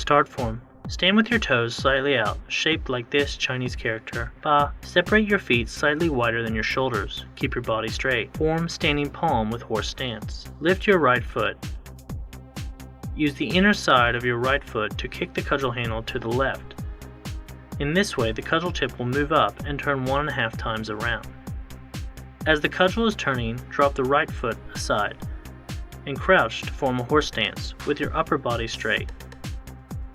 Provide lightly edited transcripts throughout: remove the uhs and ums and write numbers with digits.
Start form. Stand with your toes slightly out, shaped like this Chinese character. Ba. Separate your feet slightly wider than your shoulders. Keep your body straight. Form standing palm with horse stance. Lift your right foot. Use the inner side of your right foot to kick the cudgel handle to the left. In this way, the cudgel tip will move up and turn 1.5 times around. As the cudgel is turning, drop the right foot aside and crouch to form a horse stance with your upper body straight.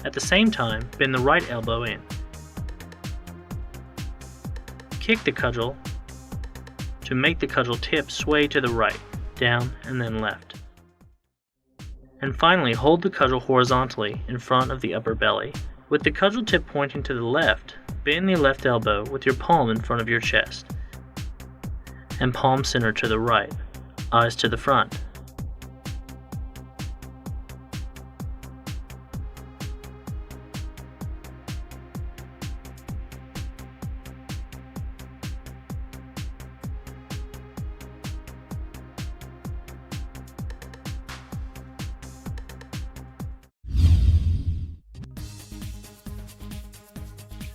At the same time, bend the right elbow in. Kick the cudgel to make the cudgel tip sway to the right, down, and then left. And finally, hold the cudgel horizontally in front of the upper belly. With the cudgel tip pointing to the left, bend the left elbow with your palm in front of your chest, and palm center to the right, eyes to the front.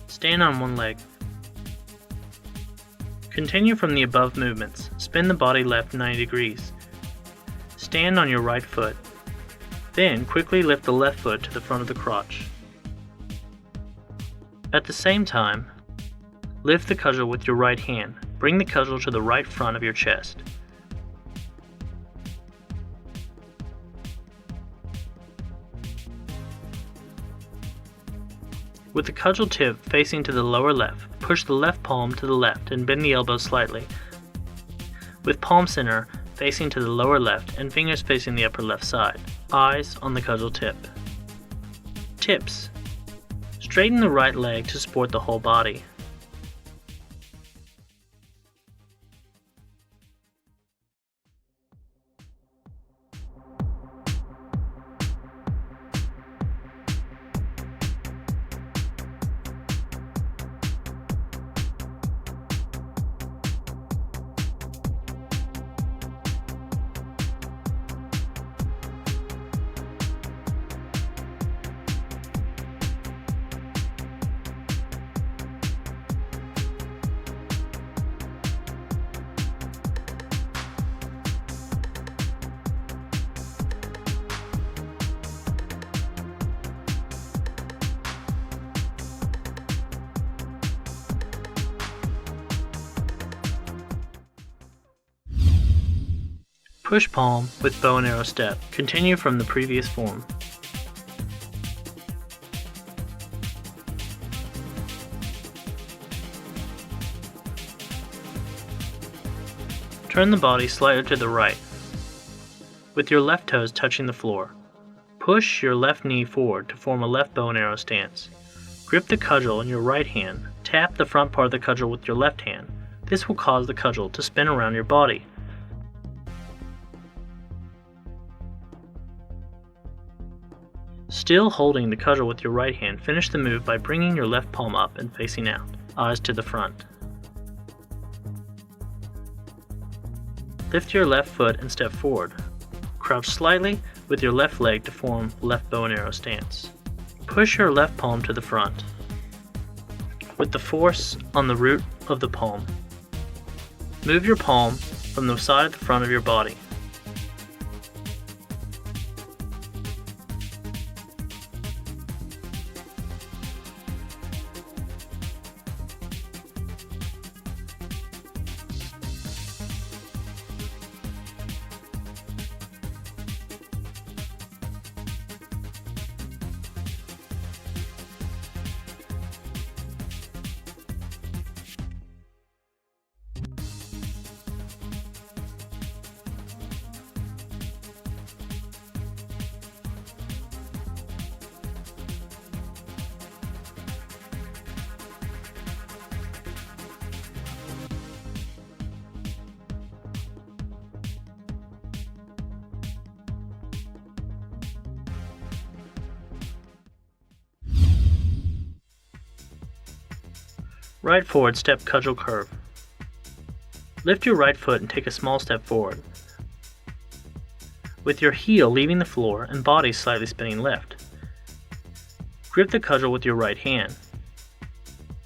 Stand on one leg. Continue from the above movements. Spin the body left 90 degrees. Stand on your right foot. Then quickly lift the left foot to the front of the crotch. At the same time, lift the cudgel with your right hand. Bring the cudgel to the right front of your chest. With the cudgel tip facing to the lower left, push the left palm to the left and bend the elbow slightly. With palm center facing to the lower left and fingers facing the upper left side. Eyes on the cudgel tip. Tips. Straighten the right leg to support the whole body. Push palm with bow and arrow step. Continue from the previous form. Turn the body slightly to the right, with your left toes touching the floor. Push your left knee forward to form a left bow and arrow stance. Grip the cudgel in your right hand. Tap the front part of the cudgel with your left hand. This will cause the cudgel to spin around your body. Still holding the cudgel with your right hand, finish the move by bringing your left palm up and facing out, eyes to the front. Lift your left foot and step forward. Crouch slightly with your left leg to form left bow and arrow stance. Push your left palm to the front, with the force on the root of the palm. Move your palm from the side of the front of your body. Right forward step cudgel curve. Lift your right foot and take a small step forward, with your heel leaving the floor and body slightly spinning left. Grip the cudgel with your right hand.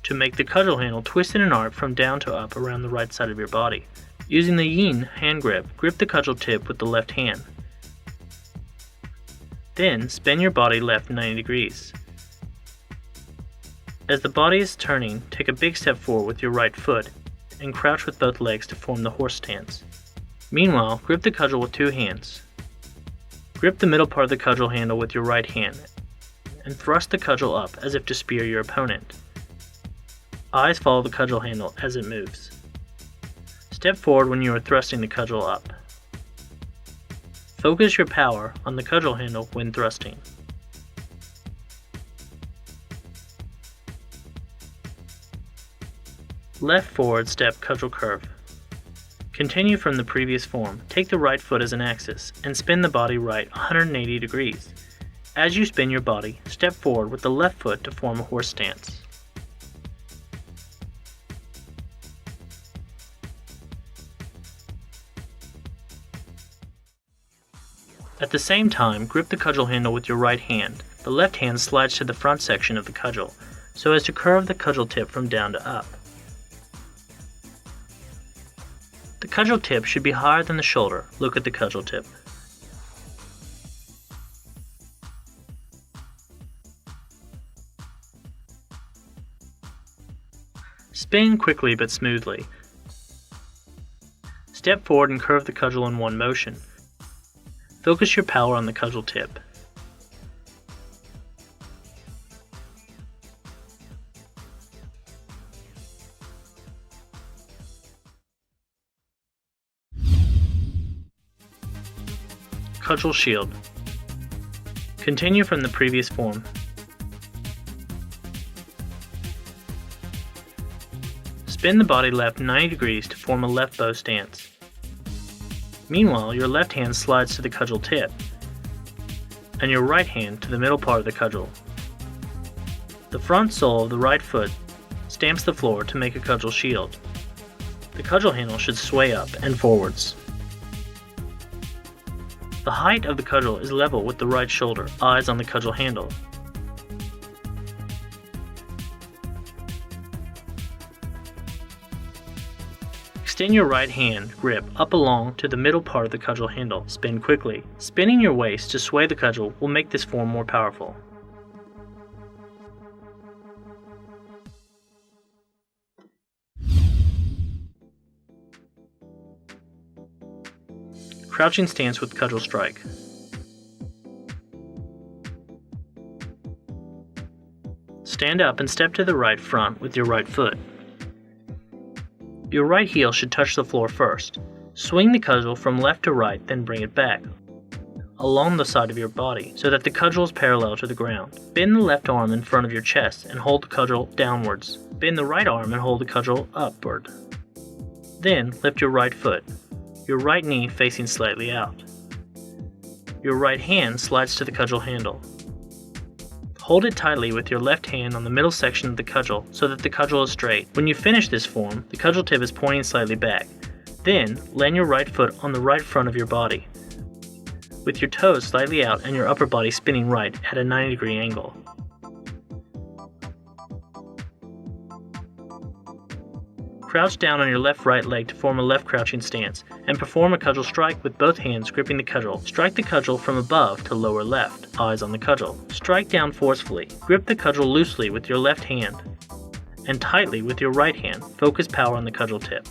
To make the cudgel handle, twist in an arc from down to up around the right side of your body. Using the yin hand grip the cudgel tip with the left hand. Then spin your body left 90 degrees. As the body is turning, take a big step forward with your right foot and crouch with both legs to form the horse stance. Meanwhile, grip the cudgel with two hands. Grip the middle part of the cudgel handle with your right hand and thrust the cudgel up as if to spear your opponent. Eyes follow the cudgel handle as it moves. Step forward when you are thrusting the cudgel up. Focus your power on the cudgel handle when thrusting. Left forward step cudgel curve. Continue from the previous form. Take the right foot as an axis and spin the body right 180 degrees. As you spin your body, step forward with the left foot to form a horse stance. At the same time, grip the cudgel handle with your right hand. The left hand slides to the front section of the cudgel, so as to curve the cudgel tip from down to up. The cudgel tip should be higher than the shoulder. Look at the cudgel tip. Spin quickly but smoothly. Step forward and curve the cudgel in one motion. Focus your power on the cudgel tip. Cudgel shield. Continue from the previous form. Spin the body left 90 degrees to form a left bow stance. Meanwhile, your left hand slides to the cudgel tip, and your right hand to the middle part of the cudgel. The front sole of the right foot stamps the floor to make a cudgel shield. The cudgel handle should sway up and forwards. The height of the cudgel is level with the right shoulder, eyes on the cudgel handle. Extend your right hand grip up along to the middle part of the cudgel handle. Spin quickly. Spinning your waist to sway the cudgel will make this form more powerful. Crouching stance with cudgel strike. Stand up and step to the right front with your right foot. Your right heel should touch the floor first. Swing the cudgel from left to right, then bring it back along the side of your body so that the cudgel is parallel to the ground. Bend the left arm in front of your chest and hold the cudgel downwards. Bend the right arm and hold the cudgel upward. Then lift your right foot, your right knee facing slightly out. Your right hand slides to the cudgel handle. Hold it tightly with your left hand on the middle section of the cudgel so that the cudgel is straight. When you finish this form, the cudgel tip is pointing slightly back. Then, land your right foot on the right front of your body, with your toes slightly out and your upper body spinning right at a 90-degree angle. Crouch down on your left-right leg to form a left crouching stance, and perform a cudgel strike with both hands gripping the cudgel. Strike the cudgel from above to lower left, eyes on the cudgel. Strike down forcefully. Grip the cudgel loosely with your left hand, and tightly with your right hand. Focus power on the cudgel tip.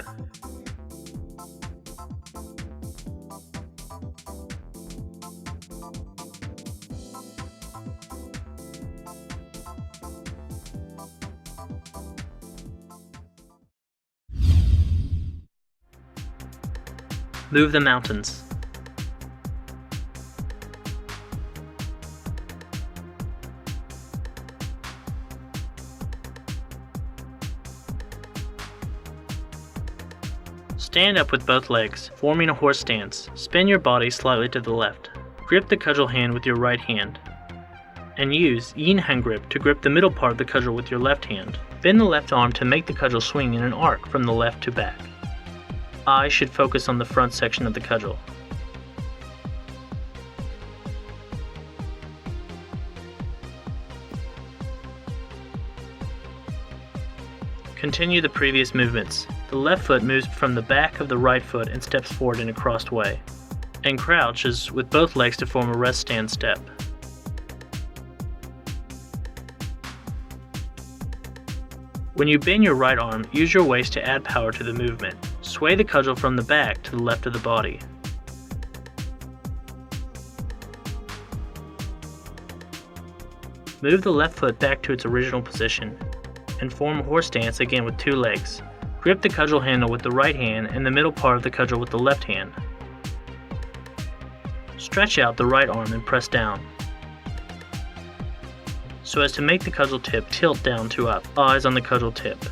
Move the mountains. Stand up with both legs, forming a horse stance. Spin your body slightly to the left. Grip the cudgel hand with your right hand, and use yin hand grip to grip the middle part of the cudgel with your left hand. Bend the left arm to make the cudgel swing in an arc from the left to back. Eyes should focus on the front section of the cudgel. Continue the previous movements. The left foot moves from the back of the right foot and steps forward in a crossed way, and crouches with both legs to form a rest stand step. When you bend your right arm, use your waist to add power to the movement. Sway the cudgel from the back to the left of the body. Move the left foot back to its original position and form a horse stance again with two legs. Grip the cudgel handle with the right hand and the middle part of the cudgel with the left hand. Stretch out the right arm and press down, so as to make the cudgel tip tilt down to up. Eyes on the cudgel tip.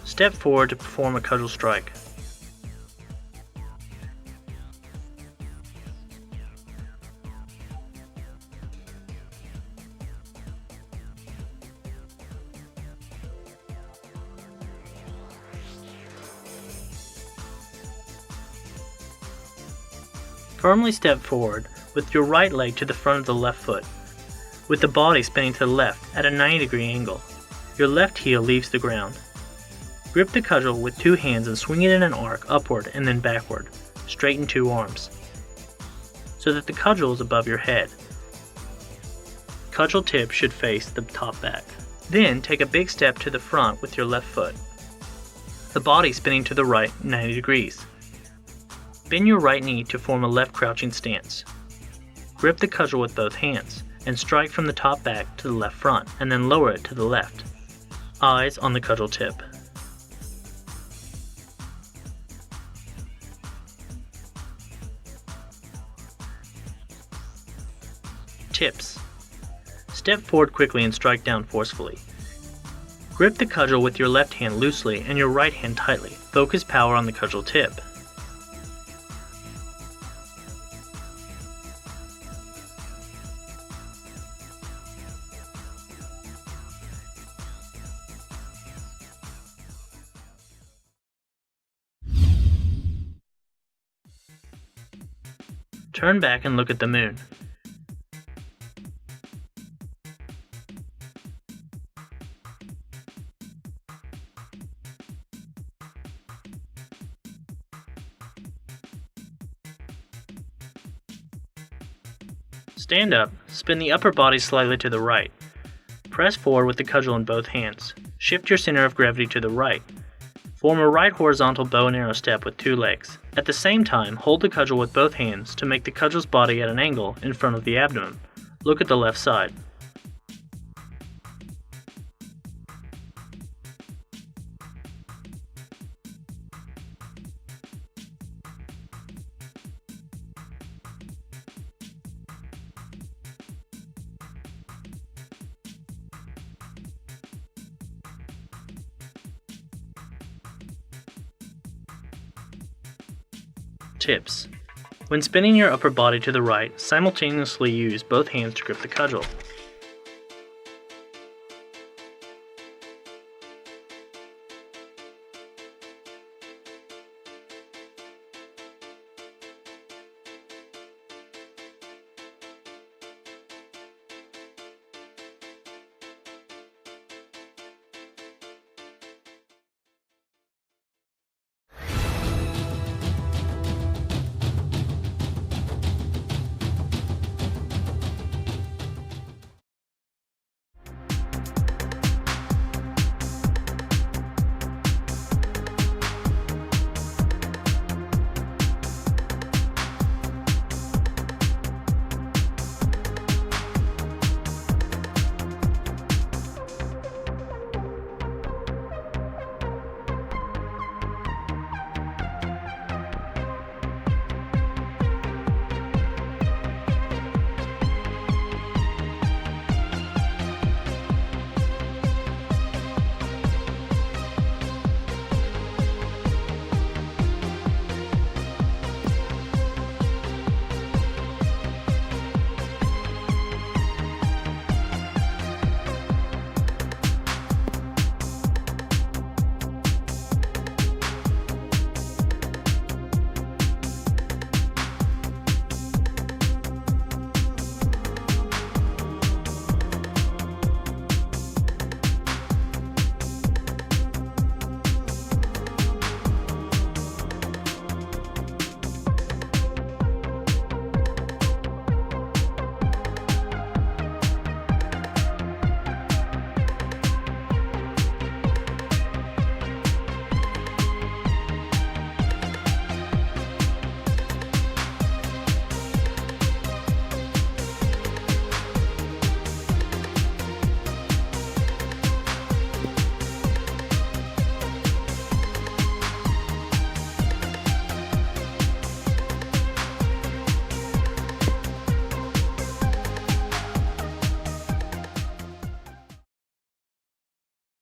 Step forward to perform a cudgel strike. Firmly step forward with your right leg to the front of the left foot, with the body spinning to the left at a 90-degree angle. Your left heel leaves the ground. Grip the cudgel with two hands and swing it in an arc upward and then backward. Straighten two arms, so that the cudgel is above your head. Cudgel tip should face the top back. Then take a big step to the front with your left foot, the body spinning to the right 90 degrees. Bend your right knee to form a left crouching stance. Grip the cudgel with both hands and strike from the top back to the left front and then lower it to the left. Eyes on the cudgel tip. Tips. Step forward quickly and strike down forcefully. Grip the cudgel with your left hand loosely and your right hand tightly. Focus power on the cudgel tip. Turn back and look at the moon. Stand up, spin the upper body slightly to the right. Press forward with the cudgel in both hands. Shift your center of gravity to the right. Form a right horizontal bow and arrow step with two legs. At the same time, hold the cudgel with both hands to make the cudgel's body at an angle in front of the abdomen. Look at the left side. Tips. When spinning your upper body to the right, simultaneously use both hands to grip the cudgel.